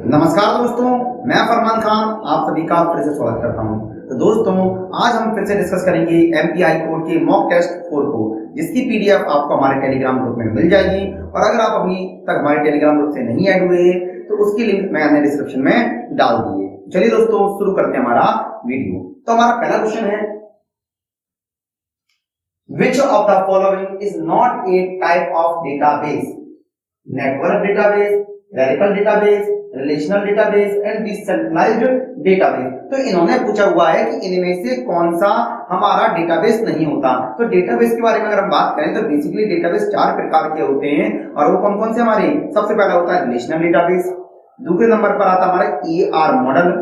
नमस्कार दोस्तों, मैं फरमान खान आप सभी का फिर से स्वागत करता हूं। तो दोस्तों, आज हम फिर से डिस्कस करेंगे एमपी हाई कोर्ट के मॉक टेस्ट 4 को, जिसकी पीडीएफ आपको हमारे टेलीग्राम ग्रुप में मिल जाएगी। और अगर आप अभी तक हमारे टेलीग्राम ग्रुप से नहीं ऐड हुए तो उसकी लिंक मैंने डिस्क्रिप्शन में डाल दी है। चलिए दोस्तों, शुरू करते हैं हमारा वीडियो। तो हमारा पहला क्वेश्चन है, which of the following is not a type of database? Network database, clerical database, relational database and decentralized database. तो इन्होंने पूछा हुआ है कि इनमें से कौन सा हमारा डेटाबेस नहीं होता। तो डेटाबेस के बारे में अगर हम बात करें तो बेसिकली डेटाबेस 4 प्रकार के होते हैं, और वो कौन कौन से हमारे? सबसे पहला होता है रिलेशनल डेटाबेस, दूसरे नंबर पर आता है हमारा ER मॉडल,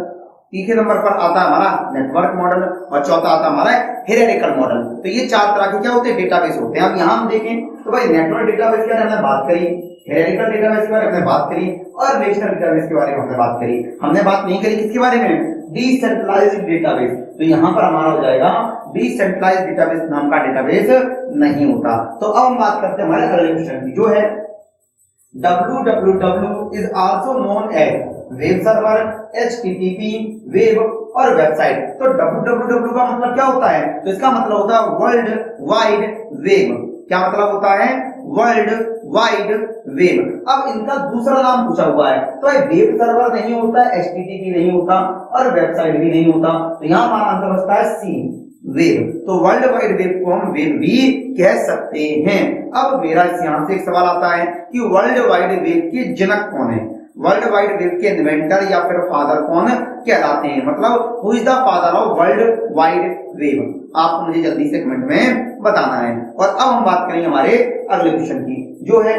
तीसरे नंबर पर आता है हमारा नेटवर्क मॉडल, और चौथा आता है हमारा हियरार्किकल मॉडल। तो ये 4 तरह के क्या होते हैं? डेटाबेस होते हैं। अब यहाँ हम देखें तो भाई नेटवर्क डेटाबेस के बारे में हमने बात करी, हियरार्किकल डेटाबेस के बारे में हमने बात करी, और रिलेशनल डेटाबेस के बारे में हमने बात करी। हमने बात नहीं करी किसके बारे में? Decentralized database. तो यहाँ पर हमारा हो जाएगा डिसेंट्रलाइज्ड डेटाबेस नाम का डेटाबेस नहीं होता। तो अब हम बात करते हैं हमारे अगले क्वेश्चन की, जो है www is also known as web server, HTTP, web और वेबसाइट। तो www का मतलब क्या होता है? तो इसका मतलब होता है वर्ल्ड वाइड वेब। क्या मतलब होता है? World wide web. अब इनका दूसरा नाम पूछा हुआ है, तो वेब सर्वर नहीं होता, HTTP नहीं होता और वेबसाइट भी नहीं होता। तो यहाँ हमारा आंसर बचता है सी, वेब। तो वर्ल्ड वाइड वेब को हम वेब भी कह सकते हैं। अब मेरा यहां से एक सवाल आता है कि वर्ल्ड वाइड वेब के जनक कौन है? वर्ल्ड वाइड वेब के इन्वेंटर या फिर फादर कौन कहलाते हैं? मतलब who is the father of world wide web? आपको मुझे जल्दी से कमेंट में बताना है। और अब हम बात करेंगे हमारे अगले क्वेश्चन की, जो है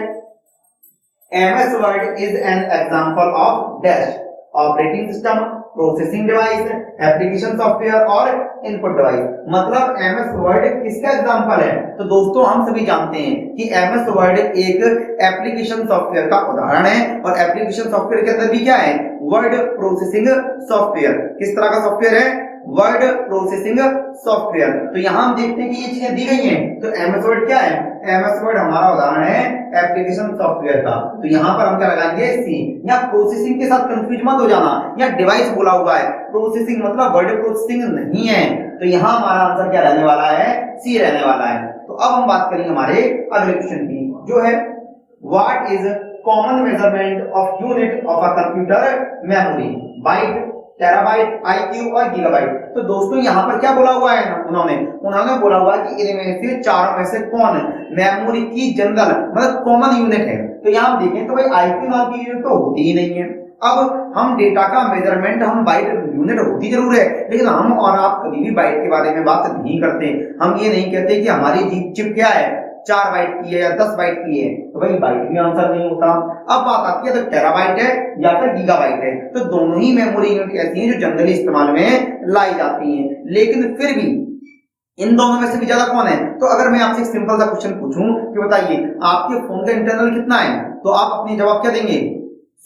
MS word is an example of dash operating system, processing device, application software और इनपुट डिवाइस। मतलब MS वर्ड किसका एग्जांपल है? तो दोस्तों, हम सभी जानते हैं कि MS वर्ड एक एप्लीकेशन सॉफ्टवेयर का उदाहरण है, और एप्लीकेशन सॉफ्टवेयर के अंदर भी क्या है? Word processing software. किस तरह का सॉफ्टवेयर है? Word processing software. तो यहां हम देखते हैं कि ये चीजें दी गई हैं। तो MS वर्ड क्या है? MS वर्ड हमारा उदाहरण है एप्लीकेशन सॉफ्टवेयर का। तो यहां पर हम क्या लगाएंगे? सी। या प्रोसेसिंग के साथ कंफ्यूज मत हो जाना, या डिवाइस बोला हुआ है, प्रोसेसिंग मतलब वर्ड प्रोसेसिंग नहीं है। तो यहां हमारा आंसर क्या रहने वाला है? सी रहने वाला है। तो अब हम बात करेंगे हमारे अगले क्वेश्चन की, जो है what is common measurement of unit of a computer memory? Byte, terabyte, IQ और गीगाबाइट। तो दोस्तों, यहाँ पर क्या बोला हुआ है? उन्होंने बोला हुआ है कि इनमें से चारों में से कौन मेमोरी की जनरल मतलब कॉमन यूनिट है। तो यहाँ हम देखें तो भाई IQ नाम की यूनिट तो होती ही नहीं है। अब हम डेटा का मेजरमेंट हम बाइट यूनिट होती जरूर है, लेकिन हम और आप कभी भी बाइट के बारे में बात नहीं करते। हम ये नहीं कहते कि हमारी चिप क्या है, 4 बाइट की है या 10 बाइट की है। तो भाई बाइट भी आंसर नहीं होता। अब बात आती है तो टेराबाइट है या फिर गीगाबाइट है। तो दोनों ही मेमोरी यूनिट ऐसी हैं जो जनरली इस्तेमाल में लाई जाती हैं, लेकिन फिर भी इन दोनों में से भी ज्यादा कौन है? तो अगर मैं आपसे एक सिंपल सा क्वेश्चन पूछूं कि बताइए आपके फोन का इंटरनल कितना है, तो आप अपनी जवाब क्या देंगे?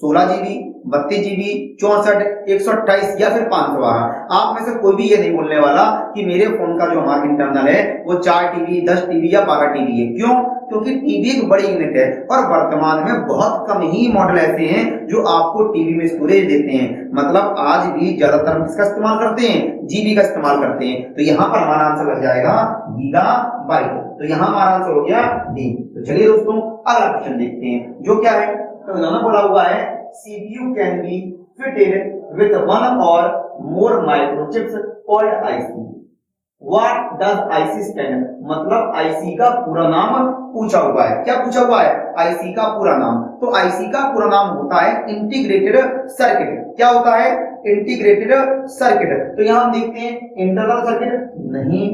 16 GB, 32 GB, 64, 128 या फिर 512। आप में से कोई भी ये नहीं बोलने वाला कि मेरे फोन का जो हमारा इंटरनल है वो 4 TB, 10 TB या 12 TB है। क्यों? क्योंकि टीबी एक बड़ी यूनिट है, और वर्तमान में बहुत कम ही मॉडल ऐसे हैं जो आपको टीबी में स्टोरेज देते हैं। मतलब आज भी ज्यादातर किसका इस्तेमाल करते हैं? जीबी का इस्तेमाल करते हैं। तो यहाँ पर हमारा आंसर लग जाएगा गीगाबाइट। तो यहाँ हमारा आंसर हो गया डी। तो चलिए दोस्तों, अगला क्वेश्चन देखते हैं, जो क्या है? तो इन्होंने बोला हुआ है CPU can be fitted with one or more microchips called IC. What does IC stand? मतलब IC का पूरा नाम पूछा हुआ है। क्या पूछा हुआ है? IC का पूरा नाम। तो IC का पूरा नाम होता है इंटीग्रेटेड सर्किट। क्या होता है? Integrated circuit. तो यहाँ हम देखते हैं इंटरनल सर्किट नहीं,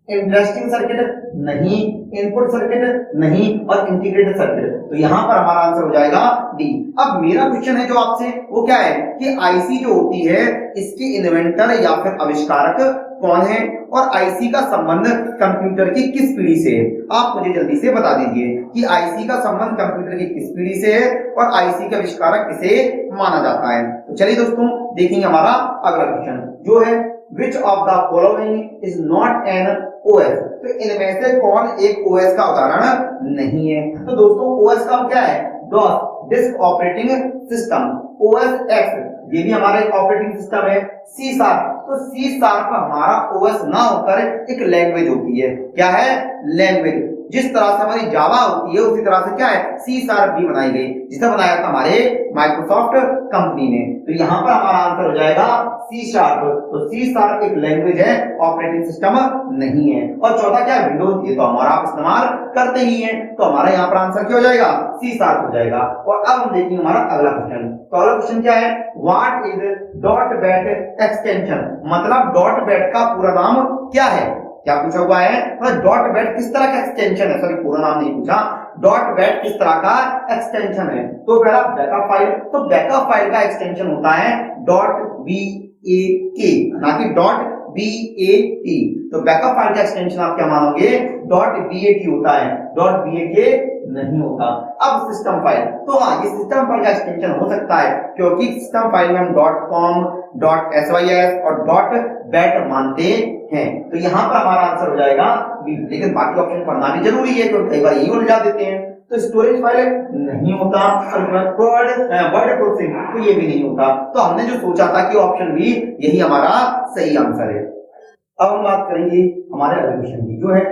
इंटरेस्टिंग सर्किट नहीं, इनपुट सर्किट नहीं, और इंटीग्रेटेड सर्किट। तो यहाँ पर हमारा आंसर हो जाएगा डी। अब मेरा क्वेश्चन है जो आपसे, वो क्या है कि आईसी जो होती है इसके इन्वेंटर या फिर आविष्कारक कौन है, और आईसी का संबंध कंप्यूटर की किस पीढ़ी से है? आप मुझे जल्दी से बता दीजिए कि आईसी का संबंध कंप्यूटर की किस पीढ़ी से है और आईसी का आविष्कारक किसे माना जाता है। तो चलिए दोस्तों, देखेंगे हमारा अगला क्वेश्चन, जो है which of the following is not an OS? तो इनमें से कौन एक OS का उदाहरण नहीं है? तो दोस्तों OS का क्या है? DOS, disk operating system. OS X ये भी हमारा एक ऑपरेटिंग सिस्टम है। C शार्प, तो C शार्प हमारा OS ना होकर एक लैंग्वेज होती है। क्या है? लैंग्वेज। जिस तरह से हमारी जावा होती है उसी तरह से क्या है C शार्प भी बनाई गई, जिसे बनाया था हमारे माइक्रोसॉफ्ट कंपनी ने। तो यहाँ पर हमारा आंसर हो जाएगा C शार्प। तो C शार्प एक लैंग्वेज है, ऑपरेटिंग सिस्टम नहीं है। और चौथा क्या है? विंडोज, ये तो हमारा आप इस्तेमाल करते ही हैं, तो हमारा यहाँ पर आंसर क्या हो जाएगा? C शार्प हो जाएगा। और अब हम देखेंगे हमारा अगला क्वेश्चन। तो अगला क्वेश्चन क्या है? What is dot bat extension, मतलब डॉट बैट का पूरा नाम क्या है? क्या पूछा हुआ है? मतलब डॉट बैट किस तरह का एक्सटेंशन है, सॉरी पूरा नाम नहीं पूछा, डॉट बैट किस तरह का एक्सटेंशन है। तो पहला बैकअप फाइल, तो बैकअप फाइल का एक्सटेंशन होता है डॉट BAT, ना कि डॉट BAT। तो बैकअप फाइल का एक्सटेंशन आप क्या मानोगे? डॉट BAT होता है, डॉट BAT नहीं होता। अब सिस्टम फाइल, तो हाँ ये सिस्टम फाइल का एक्सटेंशन हो सकता है, क्योंकि सिस्टम फाइल में हम .com, .sys और .bat मानते हैं। तो यहाँ पर हमारा आंसर हो जाएगा B। लेकिन बाकी ऑप्शन पढ़ना भी जरूरी है, क्योंकि कई बार यही उलझा देते हैं। तो स्टोरेज फाइल नहीं होता, वर्ड प्रोसेसिंग तो ये भी नहीं होता। तो हमने जो सोचा था कि ऑप्शन बी यही हमारा सही आंसर है। अब हम बात करेंगे हमारे अगले क्वेश्चन की, जो है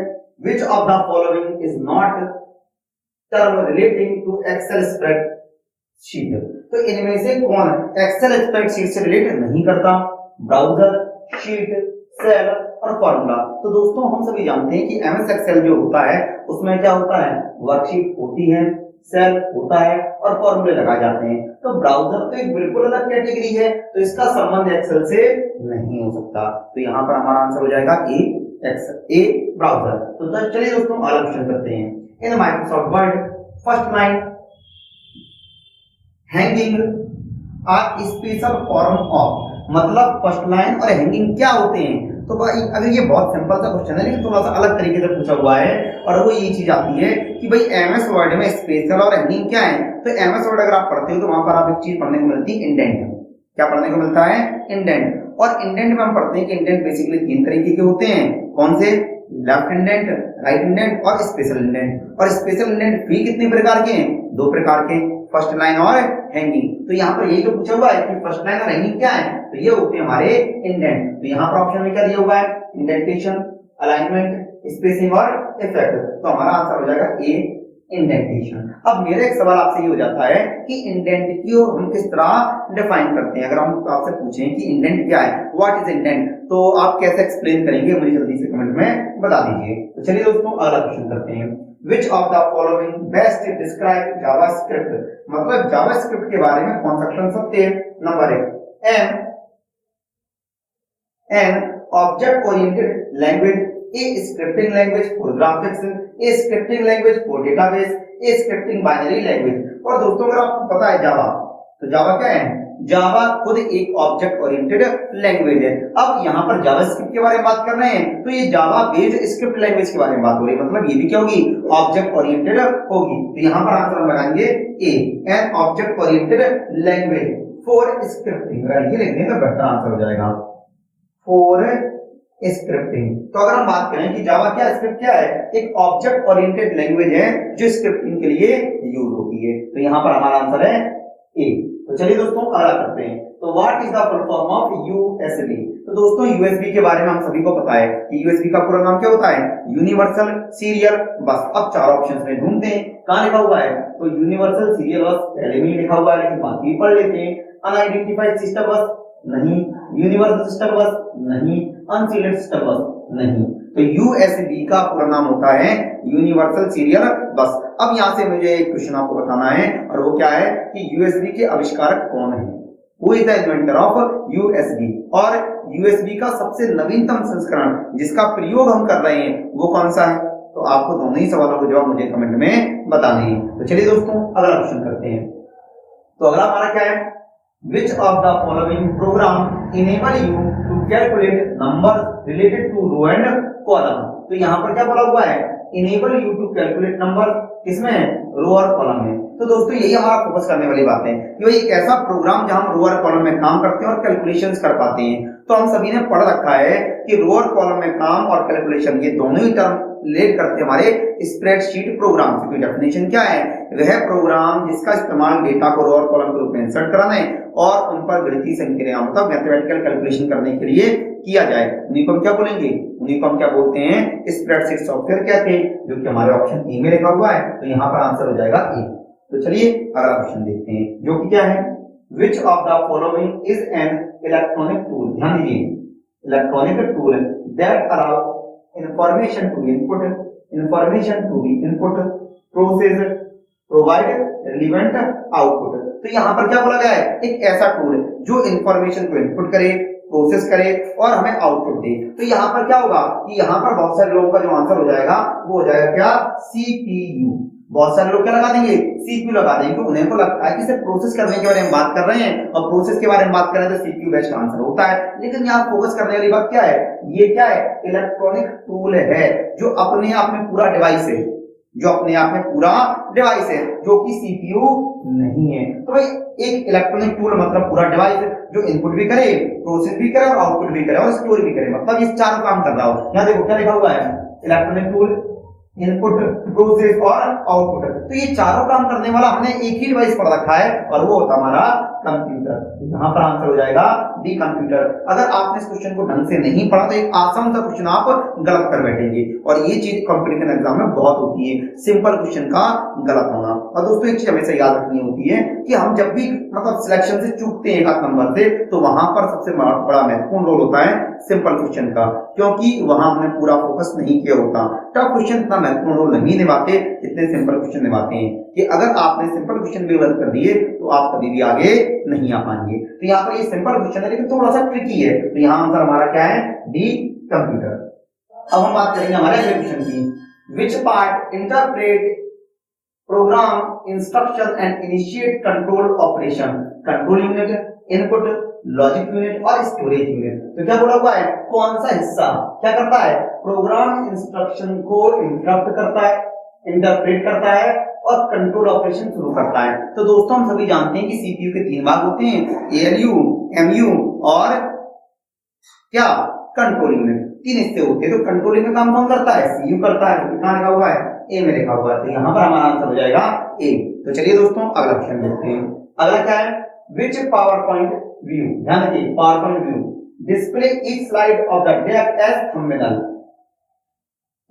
which of the following is not term relating to Excel spreadsheet. तो इनमें से कौन एक्सेल स्प्रेडशीट से रिलेट नहीं करता? ब्राउजर, शीट, सेल और फॉर्मूला। तो दोस्तों हम सभी जानते हैं कि एमएस एक्सेल जो होता है उसमें क्या होता है? वर्कशीट होती है, सेल होता है और फॉर्मूले लगाए जाते हैं। तो ब्राउजर तो एक बिल्कुल अलग कैटेगरी है, तो इसका संबंध एक्सेल से नहीं हो सकता। तो यहाँ पर हमारा आंसर हो जाएगा ए, एक्सेल, ए ब्राउजर। तो चलिए दोस्तों अगला क्वेश्चन करते हैं। In Microsoft Word first line hanging are special form of, मतलब फर्स्ट लाइन और हैंगिंग क्या होते हैं? तो भाई अगर ये बहुत सिंपल सा क्वेश्चन है, लेकिन थोड़ा सा अलग तरीके से पूछा हुआ है, और वो ये चीज आती है कि भाई एमएस वर्ड में स्पेशल और हैंगिंग क्या है। तो एमएस वर्ड अगर आप पढ़ते हो तो वहां पर आप एक चीज पढ़ने को मिलती है, इंडेंट। क्या पढ़ने को मिलता है? इंडेंट। और इंडेंट में हम पढ़ते हैं कि इंडेंट बेसिकली 3 तरीके के होते हैं। कौन से? लेफ्ट इंडेंट, राइट इंडेंट और स्पेशल इंडेंट। और स्पेशल इंडेंट भी कितने प्रकार के हैं? 2 प्रकार के, फर्स्ट लाइन और हैंगिंग। तो यहाँ पर यही तो पूछा हुआ है कि फर्स्ट लाइन और हैंगिंग क्या है, तो ये होते हैं हमारे इंडेंट। तो यहाँ पर ऑप्शन में क्या दिया हुआ है? इंडेंटेशन, अलाइनमेंट, स्पेसिंग और इफेक्ट। तो हमारा आंसर हो जाएगा ए, इंडेंटेशन। अब मेरा एक सवाल आपसे ये हो जाता है कि इंडेंट की और हम किस तरह डिफाइन करते हैं। अगर हम आपसे पूछें कि इंडेंट क्या है, व्हाट इज इंडेंट, तो आप कैसे एक्सप्लेन करेंगे, मुझे जल्दी से कमेंट में बता दीजिए। तो चलिए दोस्तों अगला क्वेश्चन करते हैं। Which of the following best describe JavaScript, मतलब JavaScript के बारे में कौन सा कथन सत्य है? Number 1, an object oriented language, a scripting language for graphics, a scripting language for database, a scripting binary language। और दोस्तों अगर आपको पता है जावा, तो जावा क्या है? जावा खुद एक ऑब्जेक्ट ओरिएंटेड लैंग्वेज है। अब यहाँ पर जावास्क्रिप्ट के बारे में बात कर रहे हैं, तो ये जावा बेस्ड स्क्रिप्ट लैंग्वेज के बारे में बात हो रही है, मतलब ये भी क्या होगी? ऑब्जेक्ट ओरिएंटेड होगी। तो यहाँ पर आंसर हम लगाएंगे A, an object oriented language for scripting. अगर ये लिख दें तो बेहतर आंसर हो जाएगा, फॉर स्क्रिप्टिंग। तो अगर हम बात करें कि जावा क्या स्क्रिप्ट क्या है, एक ऑब्जेक्ट ओरिएंटेड लैंग्वेज है जो स्क्रिप्टिंग के लिए यूज होती है। तो यहाँ पर हमारा आंसर है ए। तो चलिए दोस्तों अगला करते हैं। तो what is the full form of USB. तो दोस्तों यूएसबी के बारे में हम सभी को पता है कि यूएसबी का पूरा नाम क्या होता है? यूनिवर्सल सीरियल बस। अब 4 ऑप्शंस में ढूंढते हैं कहां लिखा हुआ है। तो यूनिवर्सल सीरियल बस पहले में ही लिखा हुआ है, लेकिन बाकी पढ़ लेते हैं। अनआइडेंटिफाइड सिस्टम बस नहीं, यूनिवर्सल सिस्टम बस नहीं, अनसीलेक्टेड सिस्टम बस नहीं। तो यूएसबी का पूरा नाम होता है यूनिवर्सल सीरियल बस। अब यहां से मुझे एक क्वेश्चन आपको बताना है, और वो क्या है कि यूएसबी के आविष्कारक कौन है? Who is the inventor of USB? और USB का सबसे नवीनतम संस्करण जिसका प्रयोग हम कर रहे हैं वो कौन सा है? तो आपको दोनों ही सवालों को जवाब मुझे कमेंट में बताना है। तो चलिए दोस्तों अगला क्वेश्चन करते हैं। तो अगला हमारा क्या है? Which of the following program enable you to calculate numbers related to row and column? तो यहाँ पर क्या बोला हुआ है? Enable you to calculate number, किसमें? रो और कॉलम में। तो दोस्तों यही हमारा फोकस करने वाली बात है कि भाई एक ऐसा प्रोग्राम जहां हम रो और कॉलम में काम करते हैं और कैलकुलेशंस कर पाते हैं। तो हम सभी ने पढ़ रखा है कि रो और कॉलम में काम और कैलकुलेशन ये दोनों ही टर्म रिलेट करते हैं हमारे स्प्रेडशीट प्रोग्राम से। डेफिनेशन क्या है? वह प्रोग्राम जिसका इस्तेमाल डेटा को रो और कॉलम के रूप में इंसर्ट कराने और उन पर गणितीय संक्रिया मतलब मैथमेटिकल कैलकुलेशन करने के लिए किया जाए, उन्हीं को हम क्या बोलेंगे? उन्हीं को हम क्या बोलते हैं? स्प्रेडशीट सॉफ्टवेयर कहते हैं, जो कि हमारे ऑप्शन ए में लिखा हुआ है। तो यहाँ पर आंसर हो जाएगा ए। तो चलिए अगला क्वेश्चन देखते हैं, जो कि क्या है? Which of the following is an electronic tool? ध्यान दीजिए, electronic tool that allow information to be input, information to be input, process, provide relevant output। तो यहाँ पर क्या बोला गया है? एक ऐसा टूल जो इंफॉर्मेशन को इनपुट करे, प्रोसेस करे और हमें आउटपुट दे। तो यहाँ पर क्या होगा कि यहाँ पर बहुत सारे लोगों का जो आंसर हो जाएगा वो हो जाएगा क्या? CPU। बहुत सारे लोग क्या लगा देंगे? CPU लगा देंगे। तो उन्हें को लगता है कि सिर्फ प्रोसेस करने के बारे में बात कर रहे हैं और प्रोसेस के बारे में बात कर रहे हैं तो CPU बेस्ट आंसर होता है। लेकिन यहाँ फोकस करने वाली बात क्या है? ये क्या है? इलेक्ट्रॉनिक टूल है जो अपने आप में पूरा डिवाइस है, जो अपने आप में पूरा डिवाइस है, जो कि CPU नहीं है। तो भाई एक इलेक्ट्रॉनिक टूल मतलब पूरा डिवाइस जो इनपुट भी करे, प्रोसेस भी करे और आउटपुट भी करे और स्टोर भी करे, मतलब ये चारों काम कर रहा हो। यहाँ देखो क्या लिखा हुआ है? इलेक्ट्रॉनिक टूल, इनपुट, प्रोसेस और आउटपुट। तो ये चारों काम करने वाला हमने एक ही डिवाइस पर रखा है और वो होता हमारा कंप्यूटर। यहाँ पर आंसर हो जाएगा डी, कंप्यूटर। अगर आपने इस क्वेश्चन को ढंग से नहीं पढ़ा तो एक आसान सा क्वेश्चन आप गलत कर बैठेंगे और ये चीज कॉम्पिटिटिव एग्जाम में बहुत होती है, सिंपल क्वेश्चन का गलत होना। और दोस्तों एक चीज हमेशा याद रखनी होती है कि हम जब भी मतलब सिलेक्शन से चूकते हैं एक आध नंबर से, तो वहां पर सबसे बड़ा महत्वपूर्ण रोल होता है सिंपल क्वेश्चन का, क्योंकि वहां हमने पूरा फोकस नहीं किया होता। टफ क्वेश्चन इतना महत्वपूर्ण रोल नहीं निभाते जितने सिंपल क्वेश्चन निभाते हैं, कि अगर आपने सिंपल क्वेश्चन भी गलत कर दिए तो आप कभी भी आगे नहीं आ पाएंगे। तो यहाँ पर ये सिंपल क्वेश्चन है लेकिन थोड़ा सा ट्रिकी है, तो यहाँ आंसर हमारा क्या है? D, computer. अब हम बात करेंगे हमारे अगले क्वेश्चन की। Which part interpret programme instruction and initiate control operation? Control unit, input, logic unit और स्टोरेज यूनिट। तो क्या बोला हुआ है? कौन सा हिस्सा क्या करता है? प्रोग्राम इंस्ट्रक्शन को इंटरप्ट करता है, इंटरप्रेट करता है और कंट्रोल ऑपरेशन शुरू करता है। तो दोस्तों हम सभी जानते हैं कि सीपीयू के 3 भाग होते हैं, एएलयू, एमयू और क्या? Control unit. 3 हिस्से होते हैं। तो कंट्रोलिंग में काम कौन करता है? सीयू करता है। कितना लिखा हुआ है? ए में लिखा हुआ है। तो यहाँ पर हमारा आंसर हो जाएगा ए। तो चलिए दोस्तों अगला क्वेश्चन देखते हैं। अगला क्या है? विच पावर पॉइंट व्यू, ध्यान रखिए, PowerPoint view display each slide of the deck as thumbnail,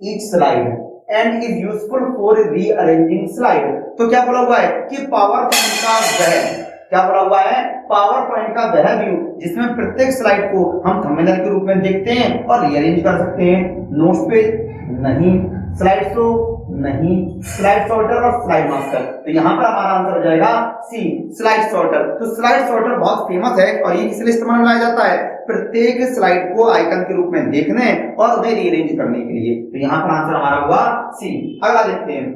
each slide and is useful for rearranging slide. तो क्या बोला हुआ है कि पावर पॉइंट का वह, क्या बोला हुआ है? पावर पॉइंट का वह व्यू जिसमें प्रत्येक स्लाइड को हम थंबनेल के रूप में देखते हैं और रीअरेंज कर सकते हैं। नोट्स पेज नहीं, स्लाइड शो नहीं, स्लाइड सॉर्टर और स्लाइड मास्टर। तो यहाँ पर हमारा आंसर हो जाएगा सी, स्लाइड सॉर्टर। तो स्लाइड सॉर्टर बहुत फेमस है और ये किस लिए इस्तेमाल में लाया जाता है? प्रत्येक स्लाइड को आइकन के रूप में देखने और उन्हें रीअरेंज करने के लिए। तो यहाँ पर आंसर हमारा हुआ सी। अगला देखते हैं,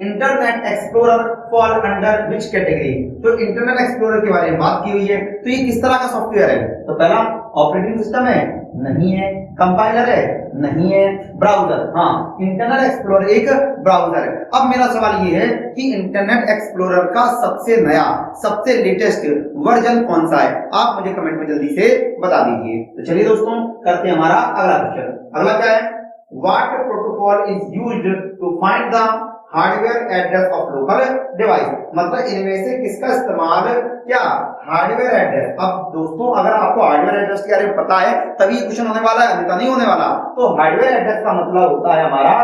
internet explorer fall under which category? तो इंटरनेट एक्सप्लोरर के बारे में बात की हुई है। तो ये किस तरह का सॉफ्टवेयर है? तो पहला ऑपरेटिंग सिस्टम है? नहीं है। कंपाइलर है? नहीं है। ब्राउजर? हाँ, इंटरनेट एक्सप्लोरर एक ब्राउजर है। अब मेरा सवाल ये है कि इंटरनेट एक्सप्लोरर का सबसे नया, सबसे लेटेस्ट वर्जन कौन सा है? आप मुझे कमेंट में जल्दी से बता दीजिए। तो चलिए दोस्तों करते हैं हमारा अगला क्वेश्चन। अगला क्या है? What protocol is used to find the hardware address of local device? मतलब इनमें से किसका इस्तेमाल क्या? Hardware address. अब दोस्तों अगर आपको हार्डवेयर एड्रेस के बारे में पता है तभी क्वेश्चन होने वाला है, अन्यथा नहीं होने वाला। तो हार्डवेयर एड्रेस का मतलब होता है हमारा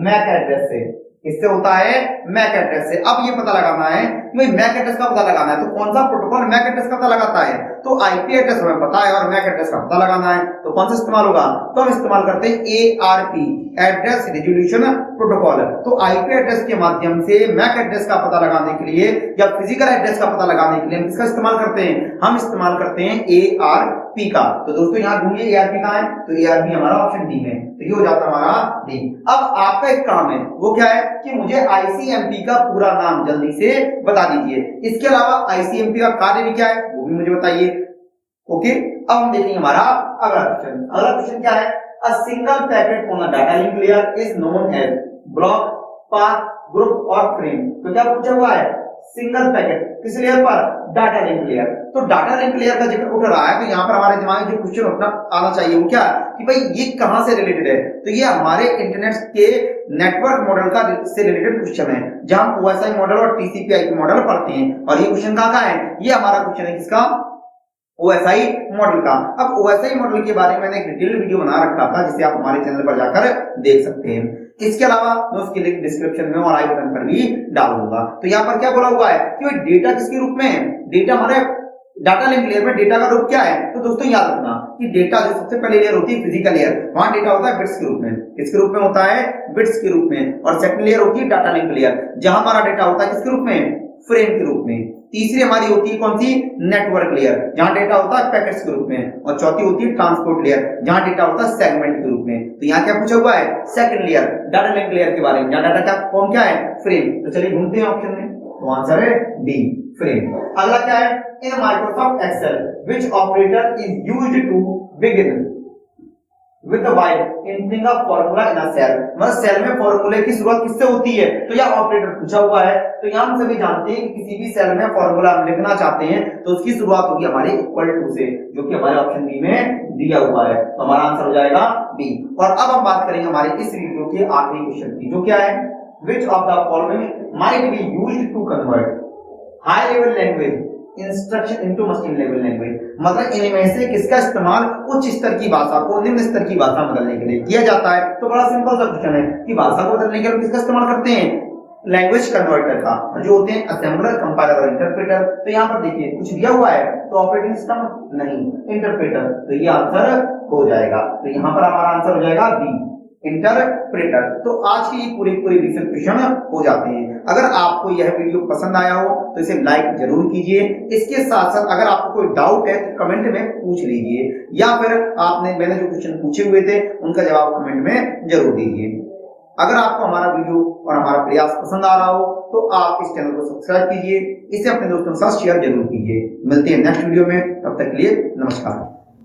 मैक एड्रेस से। इससे होता है मैक एड्रेस से। अब ये पता लगाना है कि भाई मैक एड्रेस का पता लगाना है तो कौन सा प्रोटोकॉल मैक एड्रेस का पता लगाता है? तो आईपी एड्रेस हमें पता है और मैक एड्रेस का पता लगाना है तो कौन सा इस्तेमाल होगा? तो हम इस्तेमाल करते हैं एआरपी, एड्रेस रिजोल्यूशन प्रोटोकॉल। तो आईपी एड्रेस के माध्यम से मैक एड्रेस का पता लगाने के लिए या फिजिकल एड्रेस का पता लगाने के लिए हम किसका इस्तेमाल करते हैं? हम इस्तेमाल करते हैं एआरपी का। तो दोस्तों यहाँ ढूंढिए एआरपी कहाँ है? तो एआरपी हमारा ऑप्शन डी में। तो ये हो जाता है हमारा डी। अब आपका एक काम है, वो क्या है कि मुझे आईसीएमपी का पूरा नाम जल्दी से बता दीजिए। इसके अलावा आईसीएमपी का कार्य भी क्या है वो भी मुझे बताइए। ओके, अब हम देखेंगे हमारा अगला क्वेश्चन। अगला क्वेश्चन क्या है? A single packet on a data link layer is known as block, path, group और फ्रेम। तो क्या पूछा हुआ है? सिंगल पैकेट किस लेयर पर, डाटा लिंक लेयर। तो डाटा लिंक लेयर का जिक्र उठ रहा है तो यहाँ पर हमारे दिमाग में जो क्वेश्चन उठना आना चाहिए वो क्या कि भाई ये कहां से रिलेटेड है, तो ये हमारे इंटरनेट के नेटवर्क मॉडल का से रिलेटेड क्वेश्चन है, जहां हम ओएसआई मॉडल और टीसीपी आईपी मॉडल पढ़ते हैं। और ये क्वेश्चन कहाँ है, ये हमारा क्वेश्चन है किसका, ओएसआई मॉडल का। अब ओएसआई मॉडल के बारे में मैंने एक डिटेल वीडियो बना रखा था जिसे आप हमारे चैनल पर जाकर देख सकते हैं। इसके अलावा मैं उसकी लिंक डिस्क्रिप्शन में और आई बटन पर भी डाल दूंगा। तो यहाँ पर क्या बोला हुआ है कि भाई डेटा किसके रूप में है, डेटा हमारे डाटा लिंक लेयर में डेटा का रूप क्या है। तो दोस्तों याद रखना कि डेटा जो सबसे पहले लेयर होती है फिजिकल लेयर, वहां डेटा होता है बिट्स के रूप में, किसके रूप में होता है, बिट्स के रूप में। और सेकंड लेयर होती है डाटा लिंक लेयर, जहां हमारा डेटा होता है किसके रूप में, फ्रेम के रूप में। तीसरी हमारी होती है कौन सी, नेटवर्क लेयर, जहां डेटा होता है पैकेट्स के रूप में। और चौथी होती है ट्रांसपोर्ट लेयर, जहां डेटा होता है सेगमेंट के रूप में। तो यहाँ क्या पूछा हुआ है, second layer data link layer के बारे में, जहां डाटा का फॉर्म क्या है, फ्रेम। तो चलिए ढूंढते हैं ऑप्शन में, तो आंसर है डी, फ्रेम। अगला क्या है, in Microsoft Excel which operator is used to begin with the while entering a formula in a cell। मतलब सेल में फॉर्मूले की शुरुआत किससे होती है, तो यह ऑपरेटर पूछा हुआ है। तो यहाँ हम सभी जानते हैं कि किसी भी सेल में फॉर्मूला हम लिखना चाहते हैं तो उसकी शुरुआत होगी हमारे इक्वल टू से, जो कि हमारे ऑप्शन बी में दिया हुआ है। तो हमारा आंसर हो जाएगा बी। और अब हम बात करेंगे हमारे इस वीडियो के आखिरी क्वेश्चन की, जो क्या है, which of the following might be used to convert high level language instruction into machine level language. मतलब इनमें से किसका इस्तेमाल उच्च स्तर की भाषा को निम्न स्तर की भाषा बदलने के लिए किया जाता है। तो बड़ा सिंपल सा क्वेश्चन है कि भाषा को बदलने के लिए किसका इस्तेमाल करते हैं, लैंग्वेज कन्वर्टर का, जो होते हैं असेंबलर, कंपाइलर और इंटरप्रेटर। तो यहाँ पर देखिए कुछ दिया हुआ है तो ऑपरेटिंग सिस्टम नहीं, इंटरप्रेटर। तो ये आंसर हो जाएगा। तो यहाँ पर हमारा आंसर हो जाएगा बी, इंटरप्रेटर। तो आज की पूरी रिसेंट क्वेश्चन हो जाते हैं। अगर आपको यह वीडियो पसंद आया हो तो इसे लाइक जरूर कीजिए। इसके साथ साथ अगर आपको कोई डाउट है तो कमेंट में पूछ लीजिए, या फिर मैंने जो क्वेश्चन पूछे हुए थे उनका जवाब कमेंट में जरूर दीजिए। अगर आपको हमारा वीडियो और हमारा प्रयास पसंद आ रहा हो तो आप इस चैनल को सब्सक्राइब कीजिए, इसे अपने दोस्तों के साथ शेयर जरूर कीजिए। मिलते हैं नेक्स्ट वीडियो में, तब तक के लिए नमस्कार।